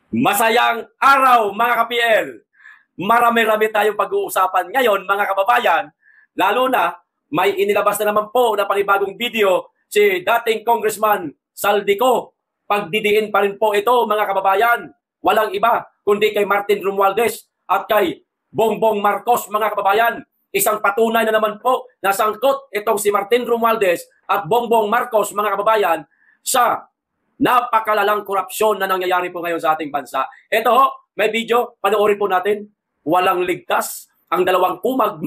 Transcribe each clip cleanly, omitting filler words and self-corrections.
Masayang araw mga ka-PL! Marami-rami tayong pag-uusapan ngayon mga kababayan, lalo na may inilabas na naman po na panibagong video si dating Congressman Saldico. Pagdidiin pa rin po ito mga kababayan, walang iba kundi kay Martin Romualdez at kay Bongbong Marcos mga kababayan. Isang patunay na naman po na sangkot itong si Martin Romualdez at Bongbong Marcos mga kababayan sa napakalalang korupsyon na nangyayari po ngayon sa ating bansa. Ito ho, may video, panoorin po natin. Walang ligtas ang dalawang kumag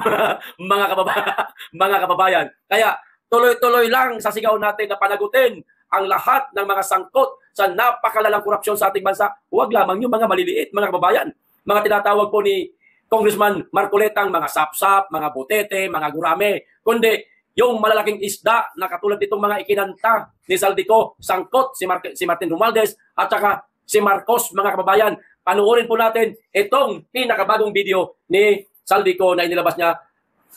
mga kababayan. Kaya tuloy-tuloy lang sa sigaw natin na panagutin ang lahat ng mga sangkot sa napakalalang korupsyon sa ating bansa. Huwag lamang yung mga maliliit mga kababayan. Mga tinatawag po ni Congressman Marcoletang mga sapsap, mga butete, mga gurame, kundi yung malalaking isda na katulad nitong mga ikinanta ni Saldico, sangkot si Martin Romualdez at saka si Marcos mga kababayan. Panuorin po natin itong pinakabagong video ni Saldico na inilabas niya.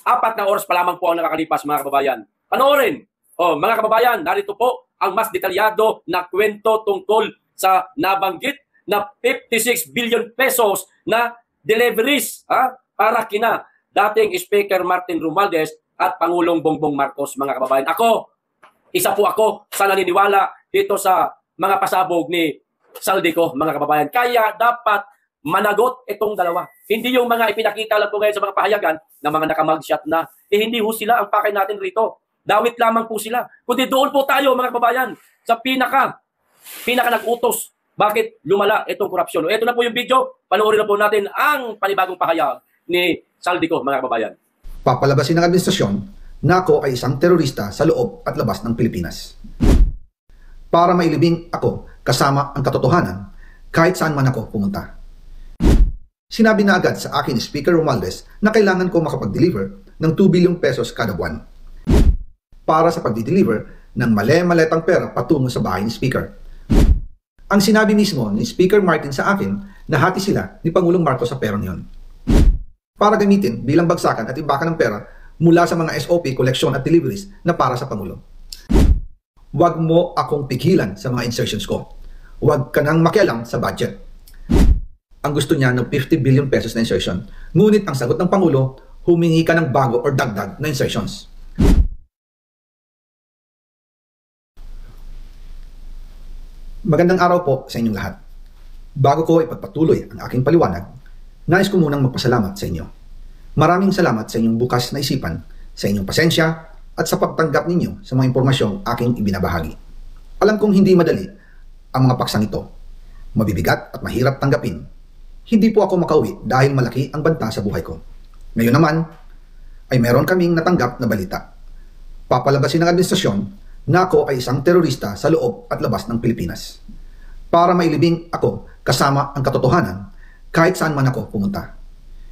4 na oras pa lamang po ang nakakalipas mga kababayan. Panoorin! Oh, mga kababayan, narito po ang mas detalyado na kwento tungkol sa nabanggit na 56 billion pesos na deliveries para kina dating Speaker Martin Romualdez at Pangulong Bongbong Marcos mga kababayan. Isa po ako sa naniniwala dito sa mga pasabog ni Saldico mga kababayan. Kaya dapat managot itong dalawa. Hindi yung mga ipinakita lang po ngayon sa mga pahayagan na mga nakamagshot na. Hindi ho sila ang pakay natin rito. Dawit lamang po sila. Kundi doon po tayo mga kababayan sa pinaka nag-utos. Bakit lumala itong korupsyon? Ito na po yung video. Panoorin na po natin ang panibagong pahayag ni Saldico mga kababayan. Papalabasin ng administrasyon na ako ay isang terorista sa loob at labas ng Pilipinas. Para mailibing ako kasama ang katotohanan kahit saan man ako pumunta. Sinabi na agad sa akin ni Speaker Romualdez na kailangan ko makapag-deliver ng 2 billion pesos kada buwan para sa pagdi-deliver ng mali-maletang pera patungo sa bahay ni Speaker. Ang sinabi mismo ni Speaker Martin sa akin na hati sila ni Pangulong Marcos sa pera niyon para gamitin bilang bagsakan at imbakan ng pera mula sa mga SOP, koleksyon at deliveries na para sa Pangulo. Huwag mo akong pigilan sa mga insertions ko. Huwag ka nang makialam sa budget. Ang gusto niya ng 50 billion pesos na insertion. Ngunit ang sagot ng Pangulo, humingi ka ng bago or dagdag na insertions. Magandang araw po sa inyong lahat. Bago ko ipagpatuloy ang aking paliwanag, nais ko munang magpasalamat sa inyo. Maraming salamat sa inyong bukas na isipan, sa inyong pasensya, at sa pagtanggap ninyo sa mga impormasyong aking ibinabahagi. Alam kong hindi madali ang mga paksang ito. Mabibigat at mahirap tanggapin. Hindi po ako makauwi dahil malaki ang banta sa buhay ko. Ngayon naman, ay meron kaming natanggap na balita. Papalabasin ng administrasyon na ako ay isang terorista sa loob at labas ng Pilipinas. Para mailibing ako kasama ang katotohanan kahit saan man ako pumunta.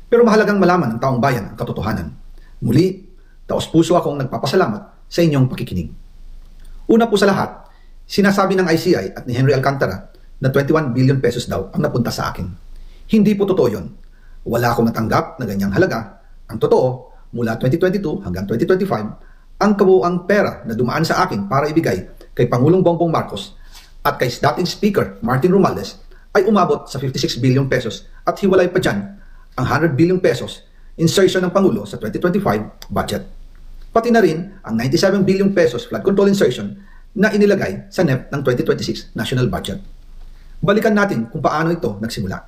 Pero mahalagang malaman ng taong bayan ang katotohanan. Muli, taos-puso akong nagpapasalamat sa inyong pakikinig. Una po sa lahat, sinasabi ng ICI at ni Henry Alcantara na 21 billion pesos daw ang napunta sa akin. Hindi po totoo yun. Wala akong natanggap na ganyang halaga. Ang totoo, mula 2022 hanggang 2025, ang kabuuang pera na dumaan sa akin para ibigay kay Pangulong Bongbong Marcos at kay dating Speaker Martin Romualdez ay umabot sa 56 billion pesos at hiwalay pa dyan ang 100 billion pesos insertion ng Pangulo sa 2025 budget. Pati na rin ang 97 billion pesos flood control insertion na inilagay sa NEP ng 2026 national budget. Balikan natin kung paano ito nagsimula.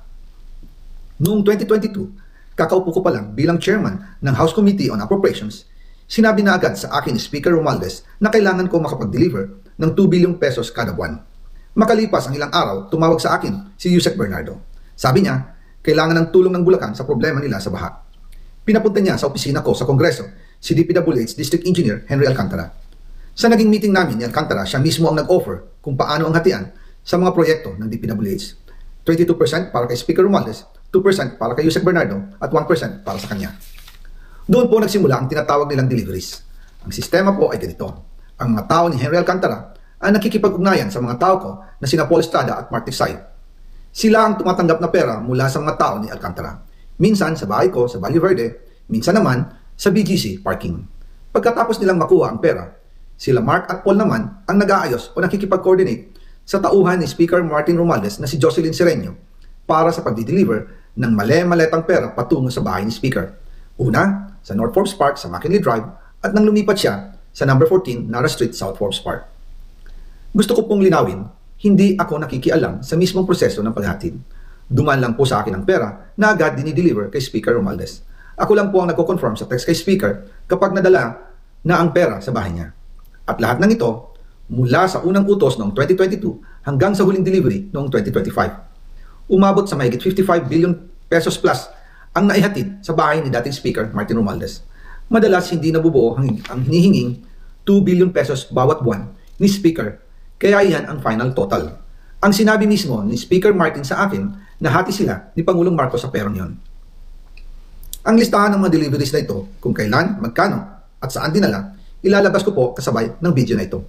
Noong 2022, kakaupo ko pa lang bilang chairman ng House Committee on Appropriations, sinabi na agad sa akin ni Speaker Romualdez na kailangan ko makapag-deliver ng 2 billion pesos kada buwan. Makalipas ang ilang araw, tumawag sa akin si Yusek Bernardo. Sabi niya, kailangan ng tulong ng Bulacan sa problema nila sa baha. Pinapunta niya sa opisina ko sa Kongreso si DPWH District Engineer Henry Alcantara. Sa naging meeting namin ni Alcantara, siya mismo ang nag-offer kung paano ang hatian sa mga proyekto ng DPWH. 22% para kay Speaker Romualdez, 2% para kay Yusek Bernardo at 1% para sa kanya. Doon po nagsimula ang tinatawag nilang deliveries. Ang sistema po ay ganito. Ang mga tao ni Henry Alcantara ang nakikipag-ugnayan sa mga tao ko na sina Paul Estrada at Mark Tiksay. Sila ang tumatanggap na pera mula sa mga tao ni Alcantara. Minsan sa bahay ko sa Valle Verde, minsan naman sa BGC parking. Pagkatapos nilang makuha ang pera, sila Mark at Paul naman ang nag-aayos o nakikipag-coordinate sa tauhan ni Speaker Martin Romualdez na si Jocelyn Sereno para sa pagdi-deliver ng male-maletang pera patungo sa bahay ni Speaker. Una, sa North Forbes Park sa McKinley Drive at nang lumipat siya sa number 14 Nara Street, South Forbes Park. Gusto ko pong linawin, hindi ako nakikialam sa mismong proseso ng paghatid. Dumaan lang po sa akin ang pera na agad dinideliver kay Speaker Romualdez. Ako lang po ang nagko-confirm sa text kay Speaker kapag nadala na ang pera sa bahay niya. At lahat ng ito, mula sa unang utos noong 2022 hanggang sa huling delivery noong 2025. Umabot sa mahigit 55 billion pesos plus ang naihatid sa bahay ni dating Speaker Martin Romualdez. Madalas hindi nabubuo ang hinihinging 2 billion pesos bawat buwan ni Speaker, kaya iyan ang final total. Ang sinabi mismo ni Speaker Martin sa akin na hati sila ni Pangulong Marcos sa perang yon. Ang listahan ng mga deliveries na ito, kung kailan, magkano, at saan dinala, ilalabas ko po kasabay ng video na ito.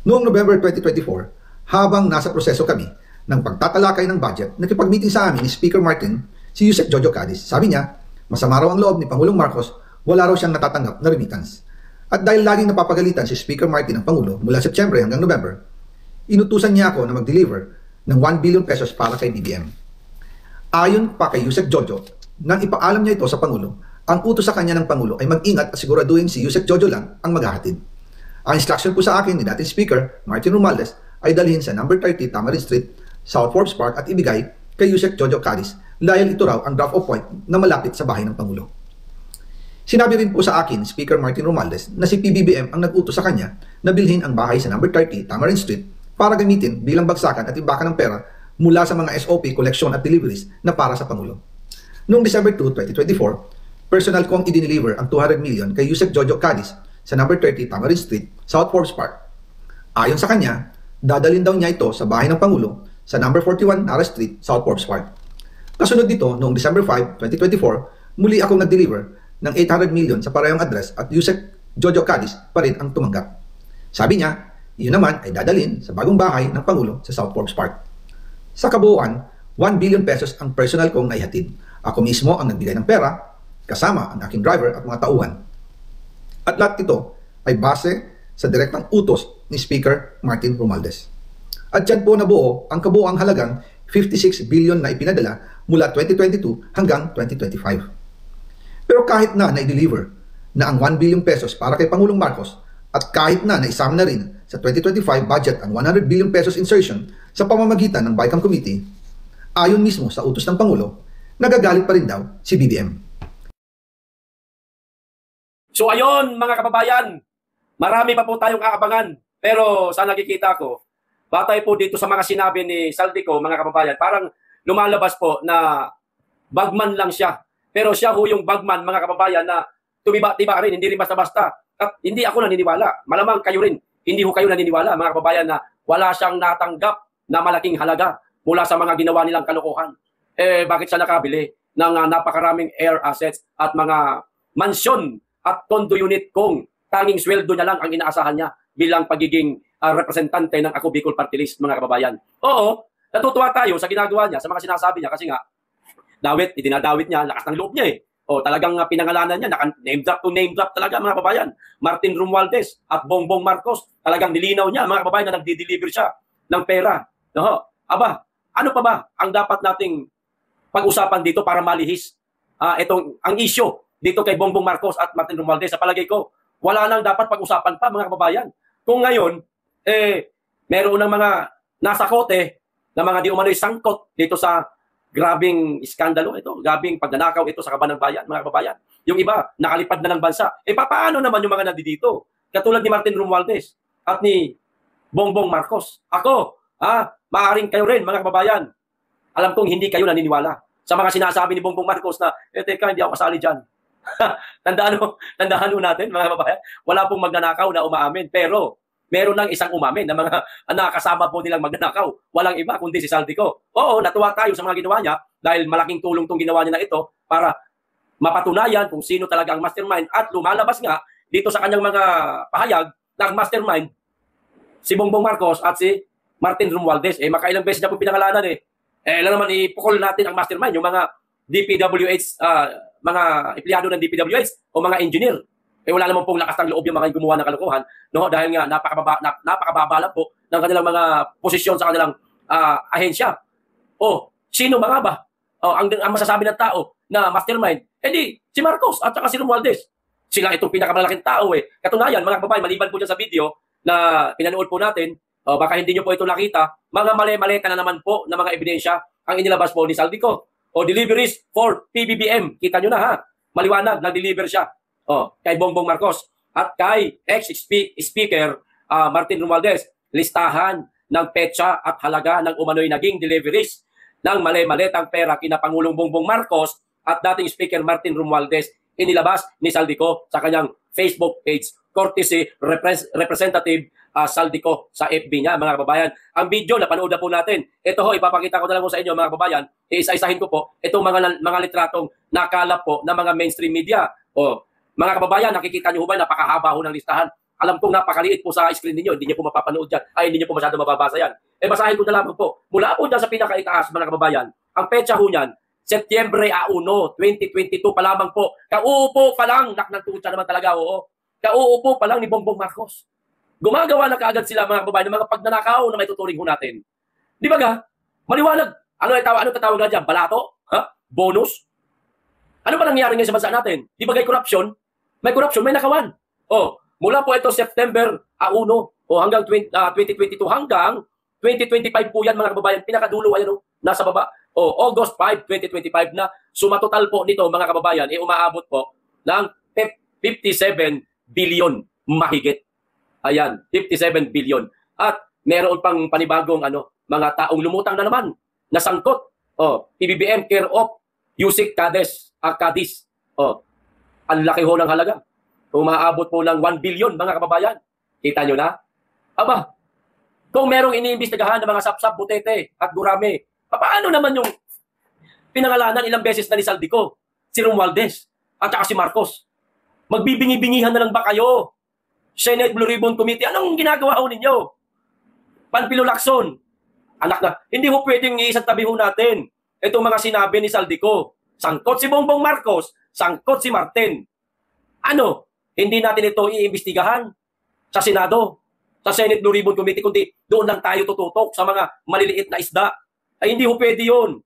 Noong November 2024, habang nasa proseso kami ng pagtatalakay ng budget, nakipag-meeting sa amin ni Speaker Martin si Yusek Jojo Cadiz. Sabi niya, masama raw ang loob ni Pangulong Marcos, wala raw siyang natatanggap na remittance. At dahil laging napapagalitan si Speaker Martin ng Pangulo mula September hanggang November, inutusan niya ako na mag-deliver ng 1 billion pesos para kay BBM. Ayon pa kay Yusek Jojo, nang ipaalam niya ito sa Pangulo, ang utos sa kanya ng Pangulo ay mag-ingat at siguraduhin si Yusek Jojo lang ang maghahatid. Ang instruction po sa akin ni dating Speaker Martin Romualdez ay dalhin sa number 30 Tamarin Street, South Forbes Park at ibigay kay Yusek Jojo Cadiz dahil ito raw ang draft of point na malapit sa bahay ng Pangulo. Sinabi rin po sa akin, Speaker Martin Romualdez, na si PBBM ang nag-utos sa kanya na bilhin ang bahay sa number 30 Tamarin Street para gamitin bilang bagsakan at imbakan ng pera mula sa mga SOP, collection at deliveries na para sa Pangulo. Noong December 2, 2024, personal kong i-deliver ang 200 million kay Yusek Jojo Cadiz sa number 30 Tamarin Street, South Forbes Park. Ayon sa kanya, dadalhin daw niya ito sa bahay ng Pangulo sa number 41 Nara Street, South Forbes Park. Kasunod dito, noong December 5, 2024, muli akong nag-deliver ng 800 million sa parehong address at Yusek Jojo Cadiz pa rin ang tumanggap. Sabi niya, iyon naman ay dadalhin sa bagong bahay ng Pangulo sa South Forbes Park. Sa kabuuan, 1 billion pesos ang personal kong naihatid. Ako mismo ang nagbigay ng pera, kasama ang aking driver at mga tauhan. At lahat ito ay base sa direktang utos ni Speaker Martin Romualdez. At dyan po nabuo ang kabuuang halagang 56 billion na ipinadala mula 2022 hanggang 2025. Pero kahit na na-deliver na ang 1 billion pesos para kay Pangulong Marcos at kahit na naisama na rin sa 2025 budget ang 100 billion pesos insertion sa pamamagitan ng BICAM Committee, ayon mismo sa utos ng Pangulo, nagagalit pa rin daw si BBM. So ayon mga kababayan, marami pa po tayong aabangan. Pero sa nakikita ko, batay po dito sa mga sinabi ni Saldico, mga kababayan, parang lumalabas po na bagman lang siya. Pero siya ho yung bagman, mga kababayan, na tumiba-tiba rin, hindi rin basta-basta. At hindi ako naniniwala. Malamang kayo rin, hindi ho kayo naniniwala, mga kababayan, na wala siyang natanggap na malaking halaga mula sa mga ginawa nilang kalokohan. Bakit siya nakabili ng napakaraming air assets at mga mansyon at condo unit kung tanging sweldo niya lang ang inaasahan niya bilang pagiging representante ng Ako Bicol Party List, mga kababayan. Oo, natutuwa tayo sa ginagawa niya, sa mga sinasabi niya kasi nga, idinadawit niya, lakas ng loob niya eh. O talagang pinangalanan niya, name drop to name drop talaga, mga kababayan. Martin Romualdez at Bongbong Marcos, talagang nilinaw niya, mga kababayan, na nagdi-deliver siya ng pera. No? Aba, ano pa ba ang dapat nating pag-usapan dito para malihis ang issue dito kay Bongbong Marcos at Martin Romualdez? Sa palagay ko, wala nang dapat pag-usapan pa, mga kababayan. Kung ngayon, meron ng mga nasa kote na mga di umano'y sangkot dito sa grabing iskandalo ito, grabing pagnanakaw ito sa kaban ng bayan, mga kababayan. Yung iba, nakalipad na ng bansa. Paano naman yung mga nandito? Katulad ni Martin Romualdez at ni Bongbong Marcos. Ako, maaaring kayo rin, mga kababayan. Alam kong hindi kayo naniniwala sa mga sinasabi ni Bongbong Marcos na, teka, hindi ako kasali dyan. tandaan mo natin, mga kababayan, wala pong magnanakaw na umaamin. Pero, meron lang isang umamin na mga nakasama po nilang magnanakaw. Walang iba kundi si Saldico. Oo, natuwa tayo sa mga ginawa niya dahil malaking tulong itong ginawa niya na ito para mapatunayan kung sino talaga ang mastermind. At lumalabas nga dito sa kanyang mga pahayag na ang mastermind si Bongbong Marcos at si Martin Romualdez. Makailang beses niya po pinangalanan lang naman ipukol natin ang mastermind, yung mga DPWH, mga empleyado ng DPWH o mga engineer. Wala naman pong lakas ng loob yung mga gumawa ng kalokohan, no? Dahil nga napakababa lang po ng kanilang mga posisyon sa kanilang ahensya. Sino mga ba? Ang masasabi ng tao na mastermind, edi si Marcos at saka si Romualdez. Sila itong pinakamalaking tao eh. Katunayan, mga kababayan, maliban po dyan sa video na pinanood po natin, baka hindi nyo po ito nakita, mga mali-maleta na naman po na mga ebidensya ang inilabas po ni Saldico. Deliveries for PBBM. Kita nyo na ha. Maliwanag, nag-deliver siya. Kay Bongbong Marcos at kay ex-speaker Martin Romualdez. Listahan ng petsa at halaga ng umano'y naging deliveries ng mali-maletang pera kina Pangulong Bongbong Marcos at dating Speaker Martin Romualdez inilabas ni Saldico sa kanyang Facebook page. Courtesy Representative Saldico sa FB niya, mga kababayan. Ang video, napanood na po natin. Ito ho, ipapakita ko na lang po sa inyo, mga kababayan. Iisa-isahin ko po itong mga litratong nakalap po ng mga mainstream media. Mga kababayan, nakikita niyo ba, napakahaba ho ng listahan. Alam kong napakaliit po sa screen ninyo, hindi niyo po mapapanood dyan, hindi niyo po masyado mababasa yan. Basahin ko na lang po. Mula po dyan sa pinakaitaas, mga kababayan, ang petsa ho niyan, Setyembre 1, 2022 pa lamang po. Kauupo pa lang, naknagtucha naman talaga, oo. Kauupo pa lang ni Bongbong Marcos. Gumagawa na kaagad sila, mga kababayan, ng mga pagnanakaw na may tuturing ho natin. Di ba ga? Maliwanag. Ano tatawag na dyan? Balato? Bonus? Ano ba nangyari ngayon sa bansa natin? Di ba gay corruption? May corruption, may nakawan. Mula po ito September 1 hanggang 2022 hanggang 2025 po yan, mga kababayan. Pinakadulo, ayan nasa baba. August 5, 2025 na sumatotal po nito, mga kababayan, umaabot po ng 57 billion mahigit. Ayan, 57 billion. At meron pang panibagong mga taong lumutang na naman, nasangkot. PBBM, care of Yusik Cadiz. Ang laki ho ng halaga. Umaabot po ng 1 billion, mga kababayan. Kita nyo na? Aba, kung merong iniimbestigahan ng mga sapsap, butete at gurame, paano naman yung pinangalanan ilang beses na ni Saldico, si Romualdez, at saka si Marcos? Magbibingi-bingihan na lang ba kayo? Senate Blue Ribbon Committee, anong ginagawa ho ninyo? Panfilo Lacson, anak na, hindi ho pwedeng iisang tabi ho natin itong mga sinabi ni Saldico. Sangkot si Bongbong Marcos, sangkot si Martin. Hindi natin ito iimbestigahan sa Senado, sa Senate Blue Ribbon Committee, kundi doon lang tayo tututok sa mga maliliit na isda. Ay hindi ho pwede yun.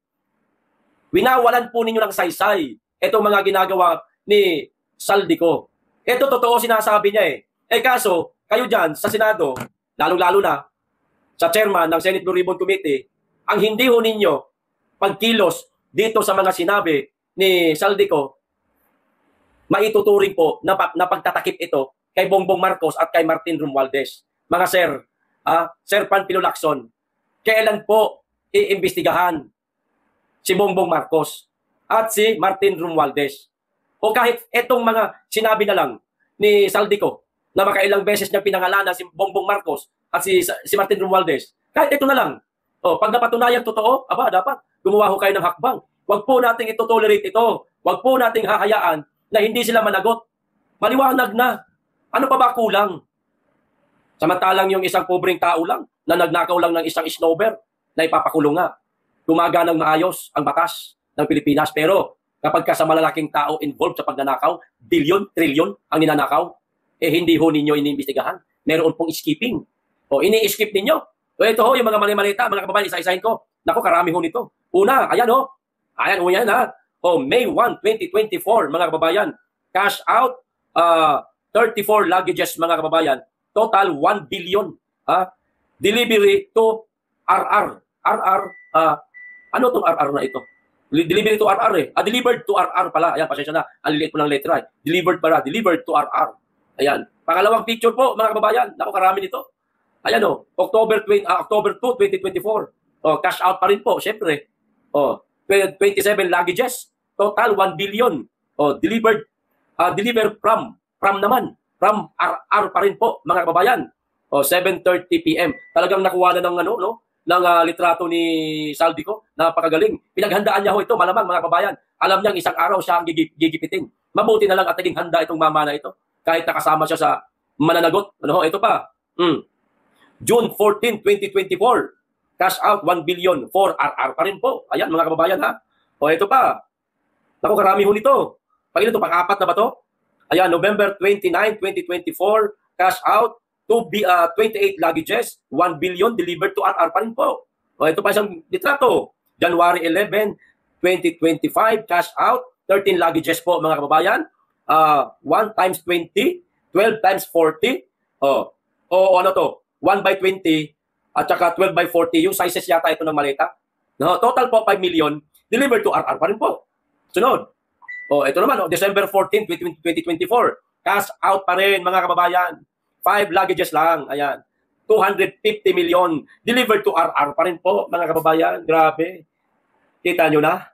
Winawalan po ninyo ng saysay itong mga ginagawa ni Saldico. Ito totoo sinasabi niya kaso, kayo dyan sa Senado, lalong-lalo na sa chairman ng Senate Blue Ribbon Committee, ang hindi ho ninyo pagkilos dito sa mga sinabi ni Saldico, maituturing po na pagtatakip ito kay Bongbong Marcos at kay Martin Romualdez. Mga sir, Sir Panfilo Lacson, kailan po iimbestigahan si Bongbong Marcos at si Martin Romualdez? O kahit itong mga sinabi na lang ni Saldico na makailang beses niya pinangalanan si Bongbong Marcos at si Martin Romualdez, kahit ito na lang. Pag napatunayan totoo, dapat gumawa ho kayo ng hakbang. Huwag po nating ito-tolerate ito. Huwag po nating hahayaan na hindi sila managot. Maliwanag na. Ano pa ba kulang? Samantalang yung isang pobreng tao lang na nagnakaw lang ng isang snowber na ipapakulong nga. Gumaganang maayos ang batas ng Pilipinas. Pero kapag ka sa malalaking tao involved sa pagnanakaw, bilyon, trilyon ang ninanakaw, hindi ho ninyo iniimbestigahan. Meron pong skipping. Ini-skip ninyo. Ito ho, yung mga mali-malita, mga kababayan, isa-isahin ko. Naku, karami ho nito. Una, ayan ho. Ayan ho yan ha. May 1, 2024, mga kababayan. Cash out, 34 luggages, mga kababayan. Total 1 billion. Delivery to RR. RR, ano itong RR na ito? Delivery to RR delivered to RR pala. Ayan, pasensya na. Ang liliit po ng letra. Delivered pala. Delivered to RR. Ayan. Pangalawang picture po, mga kababayan. Naku, karami nito. Ayan October 2, 2024. Cash out pa rin po, syempre. 27 luggages. Total 1 billion. Deliver from RR pa rin po, mga kababayan. 7:30 PM. Talagang nakuha na ng ng litrato ni Saldico. Napakagaling. Pinaghandaan niya ito, malamang, mga kababayan. Alam niyang isang araw siya ang gigipitin. Mabuti na lang at naging handa itong mama na ito. Kahit nakasama siya sa mananagot. Ito pa. June 14, 2024. Cash out 1 billion for RR pa rin po. Ayan, mga kababayan ha. Ito pa. Naku, karami ho nito. Pag ito, pang-apat na ba to? Ayan, November 29, 2024. Cash out 28 luggages, 1 billion delivered to RR pa rin po. Ito pa isang litrato. January 11, 2025, cash out, 13 luggages po mga kababayan. 1 times 20, 12 times 40. Ano to? 1 by 20 at saka 12 by 40. Yung sizes yata ito ng maleta. No, total po 5 million. Delivered to RR pa rin po. Sunod. Ito naman, December 14, 2024. Cash out pa rin mga kababayan. 5 luggages lang. Ayan. 250 million delivered to RR pa rin po, mga kababayan. Grabe. Kita nyo na?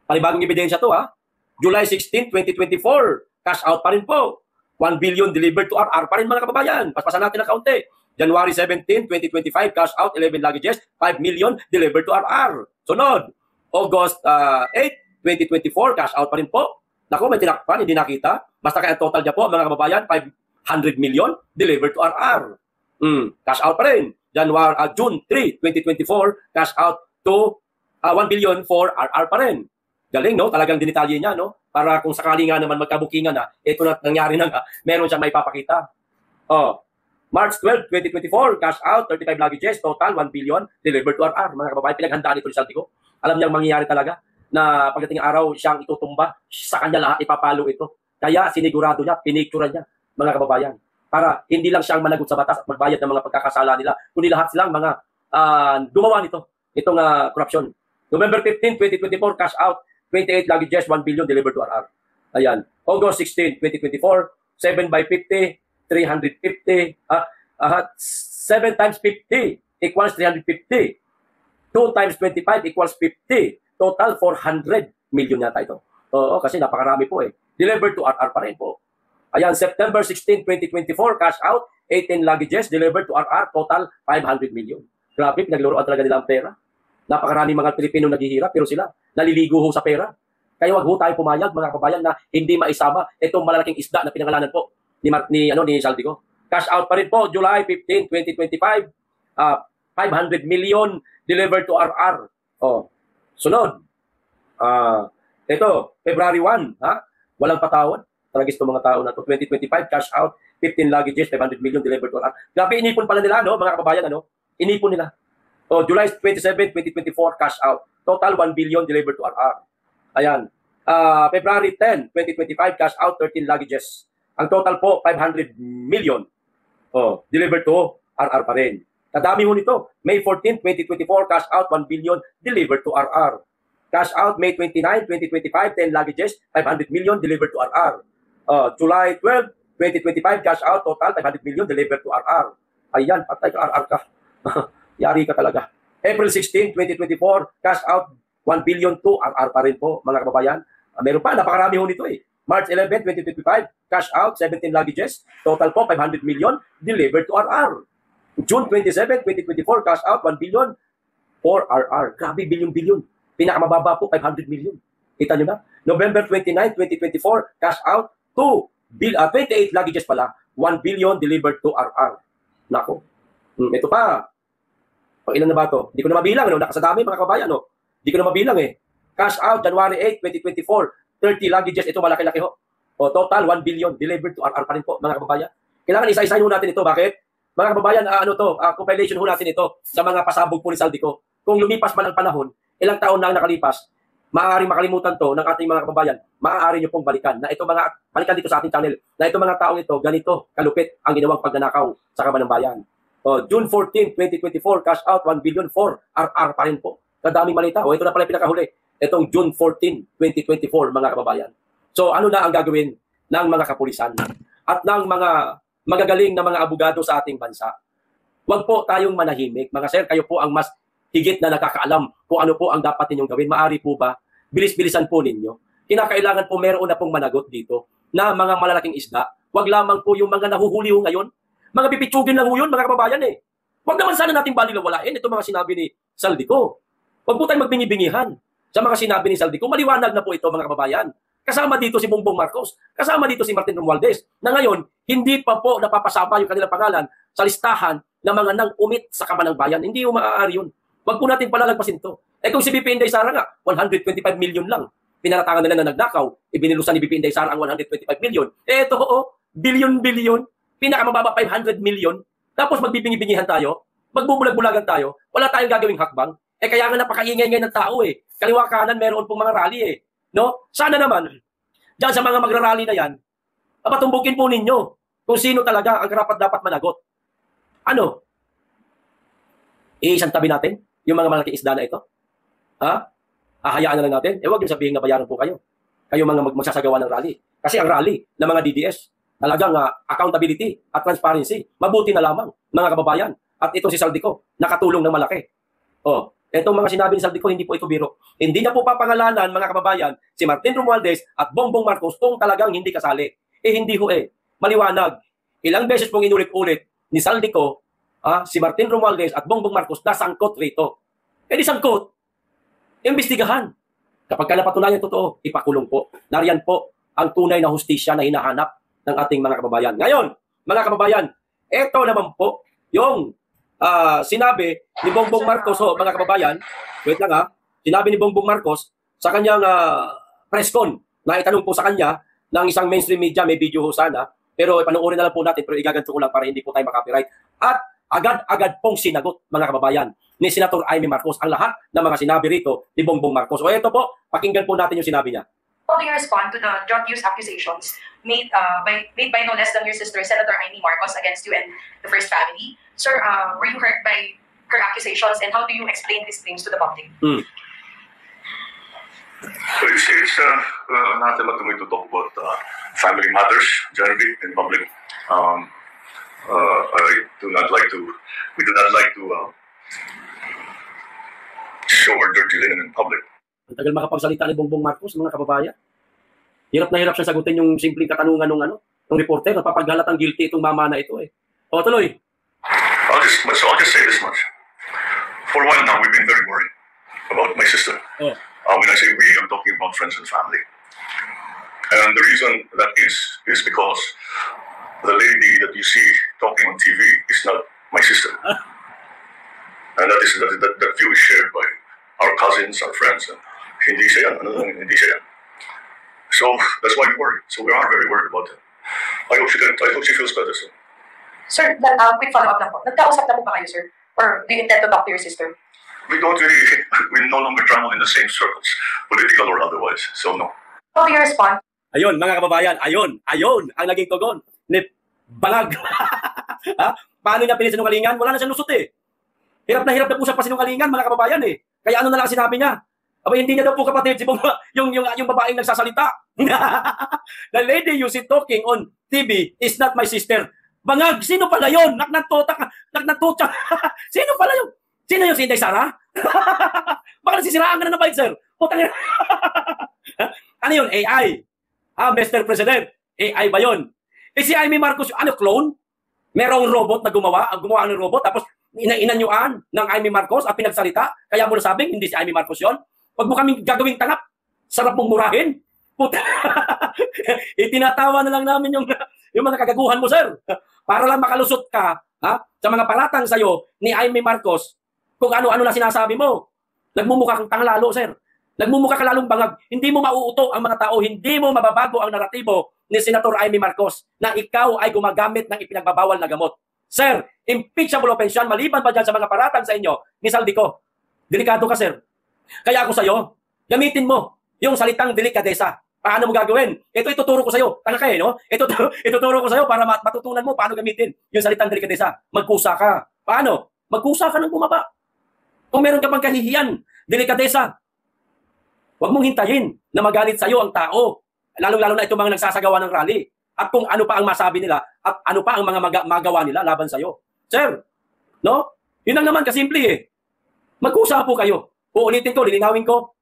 Panibagong ebidensya to, ha? July 16, 2024. Cash out pa rin po. 1 billion delivered to RR pa rin, mga kababayan. Paspasan natin ng kaunti. January 17, 2025. Cash out 11 luggages. 5 million delivered to RR. Sunod. August 8, 2024. Cash out pa rin po. Naku, may tinakpan, hindi nakita. Basta kaya total niya po, mga kababayan, 500 million delivered to RR. Cash out pa rin. June 3, 2024, cash out to 1 billion for RR pa rin. Galing, no? Talagang dinitalye niya, no? Para kung sakali nga naman magkabukingan na, ito na nangyari na nga, meron siyang maipapakita. March 12, 2024, cash out, 35 luggages, total 1 billion delivered to RR. Mga kababayan, pinaghandaan ito ni Saldico. Alam niyang mangyayari talaga na pagdating araw siyang itutumba, sa kanya lahat ipapalo ito. Kaya sinigurado niya, pinicture niya, mga kababayan. Para hindi lang siyang managot sa batas at magbayad ng mga pagkakasala nila, kundi lahat silang mga gumawa nito, itong corruption. November 15, 2024, cash out, 28 luggages, 1 billion delivered to RR. Ayan. August 16, 2024, 7 by 50, 350, 7 times 50 equals 350. 2 times 25 equals 50. Total 400 million yata ito. Oo, kasi napakarami po eh. Delivered to RR pa rin po. Ayan, September 16, 2024, cash out, 18 luggages, delivered to RR, total 500 million. Grabe, pinagluruan talaga nila ang pera. Napakarami mga Pilipino naghihirap, pero sila naliligo ho sa pera. Kaya wag ho tayo pumayag, mga kabayan, na hindi maisama itong malalaking isda na pinangalanan po ni Saldico. Cash out pa rin po, July 15, 2025, 500 million delivered to RR. Sunod. Ito, February 1, walang patawad. Tragis itong mga tao na ito. 2025, cash out, 15 luggages, 500 million delivered to RR. Grabe, inipon pala nila, no, mga kababayan, inipon nila. July 27, 2024, cash out. Total 1 billion delivered to RR. Ayan. February 10, 2025, cash out, 13 luggages. Ang total po, 500 million. Delivered to RR pa rin. Kadami ho nito. May 14, 2024, cash out, 1 billion delivered to RR. Cash out, May 29, 2025, 10 luggages, 500 million delivered to RR. July 12, 2025, cash out, total 500 million delivered to RR. Ayan, patay ka, RR ka. Yari ka talaga. April 16, 2024, cash out, 1 billion to RR pa rin po, mga kababayan. Meron pa, napakarami ho nito eh. March 11, 2025, cash out, 17 luggages, total po 500 million delivered to RR. June 27, 2024, cash out, 1 billion for RR. Grabe, bilyon-bilyon. Pinakamababa po, 500 million. Kita nyo ba? November 29, 2024, cash out, 28 luggages pala, 1 billion delivered to RR. Nako. Ito pa. Pag ilan na ba ito? Hindi ko na mabilang. Nakasadami mga kabayan. Hindi ko na mabilang eh. Cash out, January 8, 2024, 30 luggages. Ito malaki-laki ho. Total, 1 billion delivered to RR pa rin po, mga kababayan. Kailangan isa-isahin ho natin ito. Bakit? Mga kababayan, compilation ho natin ito sa mga pasabog po ni Saldico. Kung lumipas man ang panahon, ilang taon na nakalipas, maaaring makalimutan to ng ating mga kababayan, maaari nyo pong balikan na ito balikan dito sa ating channel, na ito mga taong ito, ganito kalupit ang ginawang pagnanakaw sa kaban ng bayan. June 14, 2024, cash out, 1 billion for RR pa rin po. Kadaming malita. Ito na pala yung pinakahuli. Itong June 14, 2024, mga kababayan. So, ano na ang gagawin ng mga kapulisan at ng mga magagaling na mga abogado sa ating bansa? Huwag po tayong manahimik. Mga sir, kayo po ang mas higit na nakakaalam kung ano po ang dapat ninyong gawin. Maari po ba? Bilis-bilisan po ninyo. Kinakailangan po meron na pong managot dito na mga malalaking isda. Huwag lamang po yung mga nahuhuli ho ngayon. Mga pipitsugin lang ho yun, mga kababayan eh. Huwag naman sana natin balilawalain ito mga sinabi ni Saldico. Huwag po tayong magbingi-bingihan sa mga sinabi ni Saldico. Maliwanag na po ito, mga kababayan. Kasama dito si Bongbong Marcos. Kasama dito si Martin Romualdez. Na ngayon, hindi pa po napapasama yung kanilang pangalan sa listahan ng mga nang-umit sa kaban ng bayan. Hindi yung maaari yun. Huwag po natin palalagpasin ito. Kung si BP Inday Sara nga, 125 million lang. Pinaratangan nila na nagnakaw. Ibinilusan ni BP Inday Sara ang 125 million. Ito bilyon-bilyon. Pinakamababa 500 million. Tapos magbibingi-bingihan tayo. Magbubulag-bulagan tayo. Wala tayong gagawing hakbang. Kaya nga napakaingay-ingay ng tao eh. Kaliwa kanan, meron pong mga rally eh. No? Sana naman, dyan sa mga magrarally na yan, patumbukin po ninyo kung sino talaga ang karapat-dapat managot. Ano? Iisang tabi natin yung mga malaking isda na ito? Ha? Ahayaan na lang natin? Huwag yung sabihin na bayaran po kayo. Kayo mga magsasagawa ng rally. Kasi ang rally ng mga DDS, talagang accountability at transparency, mabuti na lamang, mga kababayan. At ito si Saldico, nakatulong ng malaki. Itong mga sinabi ni Saldico, hindi po ito biro. Hindi na po papangalanan, mga kababayan, si Martin Romualdez at Bongbong Marcos kung talagang hindi kasali. Hindi ho maliwanag. Ilang beses pong inulit-ulit ni Saldico, si Martin Romualdez at Bongbong Marcos nasangkot rito. Di sangkot, imbestigahan. Kapag ka napatunayan totoo, ipakulong po. Nariyan po ang tunay na hustisya na hinahanap ng ating mga kababayan. Ngayon, mga kababayan, ito naman po yung sinabi ni Bongbong Marcos, mga kababayan, wait lang sinabi ni Bongbong Marcos sa kanyang press con, na itanong po sa kanya ng isang mainstream media, may video ho sana, pero panoorin na lang po natin, pero igaganto ko lang para hindi po tayo makapiright. At agad-agad pong sinagot, mga kababayan, ni Senator Amy Marcos ang lahat ng mga sinabi rito ni Bongbong Marcos. Ito po, pakinggan po natin yung sinabi niya. How do you respond to the drug use accusations made by no less than your sister, Senator Amy Marcos, against you and the First Family? Sir, were you hurt by her accusations, and how do you explain these claims to the public? So you see, it's anathema to me to talk about family matters generally in public. We do not like to show our dirty linen in public. Ang tagal makapagsalita ni Bongbong Marcos, mga kababayan. Hirap na hirap siya sagutin yung simpleng katanungan ng reporter. Napapaghalatang guilty itong mama na ito tuloy. I'll just say this much. For a while now, we've been very worried about my sister. When I say we, I'm talking about friends and family. And the reason that is because the lady that you see talking on TV is not my sister. And that view is shared by our cousins, our friends, and hindi siya yan. So that's why we worry. So we are very worried about it. I hope she feels better soon. Sir, quick follow-up lang po. Nagkausap na po ba kayo, sir? Or do you intend to talk to your sister? We no longer travel in the same circles, political or otherwise. So no. How do you respond? Ayun, mga kababayan, ayun ang naging tugon ni Bangag. Paano niya pinisinungalingan? Wala na siyang lusot Hirap na po sa pasinungalingan, mga kababayan Kaya ano na lang sinabi niya? Hindi niya daw po kapatid si yung babaeng nagsasalita. The lady you see talking on TV is not my sister. Bangag, sino pala yun? Naknatutak. Sino pala yun? Sino yung si Inday Sara? Baka nasisiraan ka na ng sir. Putang ina. Ano yun? AI. Mr. President. AI ba yun? Si Amy Marcos, clone? Merong robot na gumawa ng robot, tapos inanyuan ng Amy Marcos at pinagsalita, kaya mo nasabing hindi si Amy Marcos yun? Huwag mo kaming gagawing tangap. Sarap mong murahin. Puta. Itinatawa na lang namin yung mga kagaguhan mo, sir. Para lang makalusot ka sa mga paratang sa'yo ni Amy Marcos kung ano-ano na sinasabi mo. Nagmumukha kang tanglalo, sir. Nagmumukha ka lalong bangag. Hindi mo mauuto ang mga tao. Hindi mo mababago ang naratibo ni Senator Amy Marcos na ikaw ay gumagamit ng ipinagbabawal na gamot. Sir, impeachable offense yan. Maliban pa dyan sa mga paratang sa inyo ni Saldico. Delikado ka, sir. Kaya ako sa'yo, gamitin mo yung salitang delikadesa. Paano mo gagawin? Ito ituturo ko sa'yo. Tanga ka no? Ituturo ko sa'yo para matutunan mo paano gamitin yung salitang delikadesa. Magkusa ka. Paano? Magkusa ka ng bumaba. Kung meron ka pang kahihiyan, delikadesa, huwag mong hintayin na magalit sa'yo ang tao. Lalong-lalo na itong mga nagsasagawa ng rally. At kung ano pa ang masabi nila at ano pa ang mga magawa nila laban sa'yo. Sir, no? Yun lang naman, kasimple Magkusa po kayo. Uulitin ko, lilinawin ko.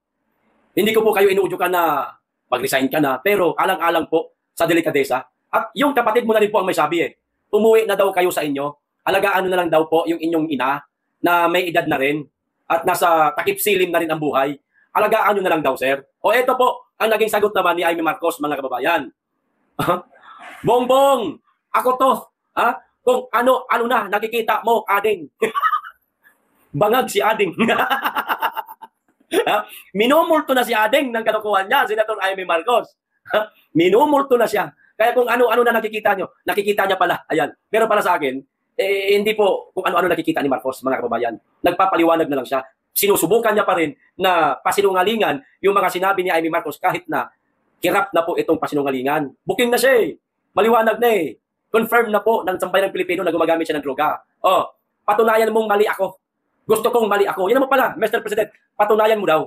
Hindi ko po kayo inuudyukan na mag-resign ka na, pero alang-alang po sa delikadesa. At yung kapatid mo na rin po ang may sabi umuwi na daw kayo sa inyo, alagaan na lang daw po yung inyong ina na may edad na rin at nasa takip silim na rin ang buhay. Alagaan nyo na lang daw, sir. Ito po ang naging sagot naman ni Amy Marcos, mga kababayan. Bongbong, ako to. Kung ano na nakikita mo, Ading. Bangag si Ading. Minumulto na si Ading ng kalokohan niya, Senator Amy Marcos. Minumulto na siya. Kaya kung ano-ano na nakikita niya pala. Ayan. Pero para sa akin, hindi po kung ano-ano nakikita ni Marcos, mga kababayan. Nagpapaliwanag na lang siya. sinusubukan niya pa rin na pasinungalingan yung mga sinabi ni Amy Marcos kahit na kirap na po itong pasinungalingan. Booking na siya eh. Maliwanag na eh. Confirm na po ng sambayan ng Pilipino na gumagamit siya ng droga. Oh, patunayan mong mali ako. Gusto kong mali ako. Yan naman pala, Mr. President, patunayan mo daw.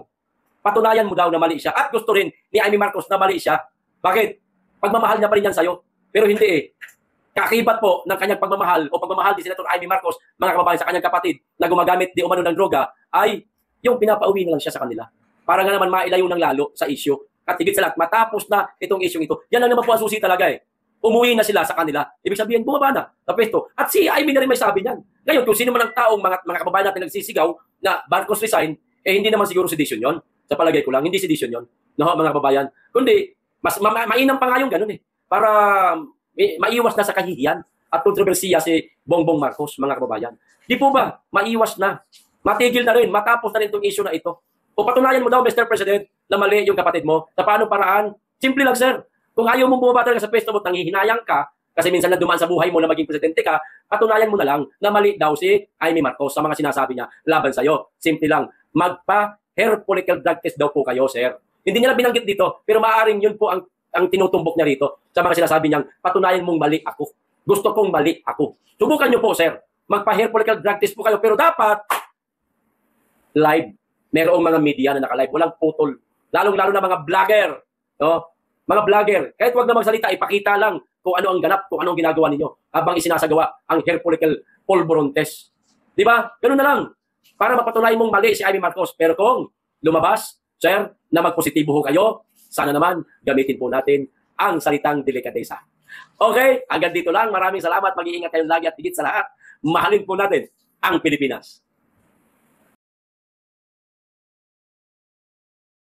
Patunayan mo daw na mali siya. At gusto rin ni Amy Marcos na mali siya. Bakit? Pagmamahal niya pa rin yan sa'yo. Pero hindi eh. Kakibat po ng kanyang pagmamahal o pagmamahal ni Senator Amy Marcos, mga kababayan, sa kanyang kapatid na gumagamit di umano ng droga, ay yung pinapauwi na lang siya sa kanila. Para nga naman mailayo ng lalo sa issue. At higit sa lahat, matapos na itong issue ito, yan lang naman po ang susi talaga eh. Umuwi na sila sa kanila. Ibig sabihin, bumaba na. Tapesto. At si Amy na rin may sabi niyan. Ngayon, kung sino man ang taong mga kababayan natin nagsisigaw na Marcos resign, eh hindi naman siguro sedition yon. Sa palagay ko lang, hindi sedition yon. No, mga kababayan. Kundi, mas mainam pa nga yung ganun eh. Para maiwas na sa kahihiyan at kontrobersiya si Bongbong Marcos, mga kababayan. Di po ba? Maiwas na. Matigil na rin. Matapos na rin itong issue na ito. O patunayan mo daw, Mr. President, na mali yung kapatid mo. Sa paano paraan? Simple lang, sir. Kung ayaw mong bumaba talaga sa pwesto mo, nanghihinayang ka, kasi minsan na dumaan sa buhay mo na maging presidente ka, patunayan mo na lang na mali daw si Amy Marcos sa mga sinasabi niya laban sa'yo. Simple lang. Magpa-hair follicle drug test daw po kayo, sir. Hindi niya na binanggit dito, pero maaaring yun po ang tinutumbok niya rito sa mga sinasabi niyang patunayan mong mali ako. Gusto kong mali ako. Subukan niyo po, sir. Magpa-hair follicle drug test po kayo, pero dapat live. Merong mga media na naka-live. Walang putol. Lalong-lalo na mga vlogger. No? Mga vlogger. Kahit wag na magsalita, ipakita lang kung ano ang ganap, kung ano ang ginagawa ninyo habang isinasagawa ang hair follicle pulburon test. Di ba? Ganun na lang. Para mapatunayan mong mali si Amy Marcos. Pero kung lumabas, sir, na magpositibo ho kayo, sana naman gamitin po natin ang salitang delikatesa. Okay, hanggang dito lang. Maraming salamat. Mag-iingat kayong lagi at higit sa lahat, mahalin po natin ang Pilipinas.